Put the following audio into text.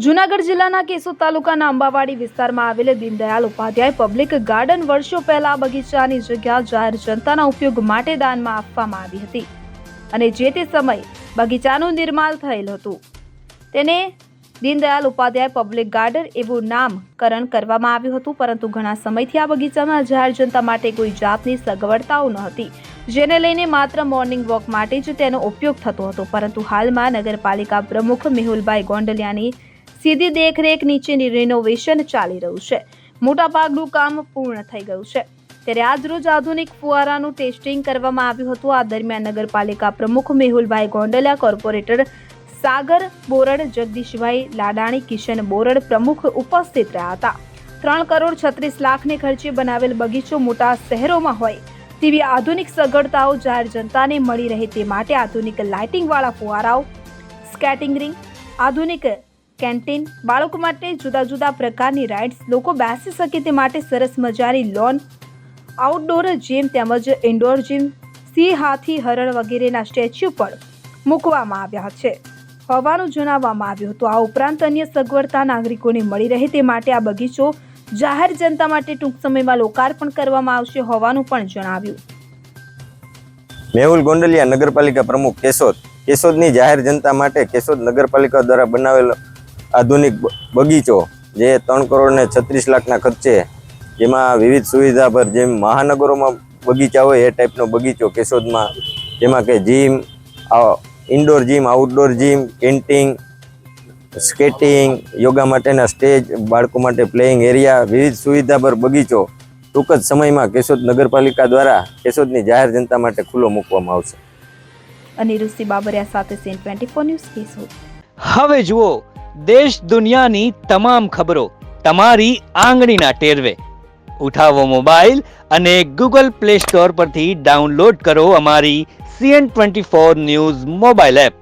જૂનાગઢ જિલ્લાના કેશોદ તાલુકાના અંબાવાડી વિસ્તારમાં આવેલ દીનદયાળ ઉપાધ્યાય પબ્લિક ગાર્ડન વર્ષો પહેલા બગીચાની જગ્યા જાહેર જનતાના ઉપયોગ માટે દાનમાં આપવામાં આવી હતી અને જે તે સમયે બગીચાનું નિર્માણ થયેલ હતું તેને દીનદયાળ ઉપાધ્યાય પબ્લિક ગાર્ડન એવું નામકરણ કરવામાં આવ્યું હતું, પરંતુ ઘણા સમયથી આ બગીચામાં જાહેર જનતા માટે કોઈ જાતની સગવડતાઓ ન હતી, જેને લઈને માત્ર મોર્નિંગ વોક માટે જ તેનો ઉપયોગ થતો હતો. પરંતુ હાલમાં નગરપાલિકા પ્રમુખ મેહુલભાઈ ગોંડલિયાની સીધી દેખરેખ નીચેની રિનોવેશન ચાલી રહ્યું છે. મોટાભાગનું કામ પૂર્ણ થઈ ગયું છે, ત્યારે આજરોજ આધુનિક ફુવારાનું ટેસ્ટિંગ કરવામાં આવ્યું હતું. આ દરમિયાન નગરપાલિકા પ્રમુખ મેહુલભાઈ ગોંડલિયા, કોર્પોરેટર સાગર બોરડ, જગદીશભાઈ લાડાણી, કિશન બોરડ પ્રમુખ ઉપસ્થિત રહ્યા હતા. 3 કરોડ 36 લાખને ખર્ચે બનાવેલ બગીચો મોટા શહેરોમાં હોય તેવી આધુનિક સગવડતાઓ જાહેર જનતાને મળી રહે તે માટે આધુનિક લાઇટિંગવાળા ફુવારાઓ, સ્કેટિંગ રિંગ, આધુનિક કેન્ટીન, બાળકો માટે જુદા જુદા પ્રકારની રાઇડ્સ, લોકો બેસી શકે તે માટે સરસ મજાની લોન, આઉટડોર જીમ તેમજ ઇન્ડોર જીમ, સિંહ, હાથી, હરણ વગેરેના સ્ટેચ્યુ પણ મૂકવામાં આવ્યા છે હોવાનું જણાવવામાં આવ્યું હતું. આ ઉપરાંત અન્ય સગવડતા નાગરિકોને મળી રહે તે માટે આ બગીચો જાહેર જનતા માટે ટૂંક સમયમાં લોકાર્પણ કરવામાં આવશે હોવાનું પણ જણાવ્યું. મેહુલ ગોંડલિયા, નગરપાલિકા પ્રમુખ, કેશોદ. કેશોદની જાહેર જનતા માટે કેશોદ નગરપાલિકા દ્વારા બનાવેલો આધુનિક બગીચો જે 3 કરોડ ને 36 લાખના ખર્ચે, જેમાં વિવિધ સુવિધા પર જેમ મહાનગરોમાં બગીચા હોય એ ટાઈપનો બગીચો કેશોદમાં, જેમાં કે gym, indoor gym, outdoor gym, canteen, skating, yoga માટેના સ્ટેજ, બાળકો માટે પ્લેઇંગ એરિયા, વિવિધ સુવિધા પર બગીચો ટૂંક જ સમયમાં કેશોદ નગરપાલિકા દ્વારા કેશોદની જાહેર જનતા માટે ખુલ્લો મૂકવામાં આવશે. અનિરુદ્ધ બાબરિયા સાથે સીન 24 ન્યૂઝ, કેશોદ. હવે જુઓ દેશ દુનિયાની તમામ ખબરો તમારી આંગળીના ટેરવે. ઉઠાવો મોબાઈલ અને ગૂગલ પ્લે સ્ટોર પરથી ડાઉનલોડ કરો અમારી CN24 ન્યૂઝ મોબાઈલ એપ.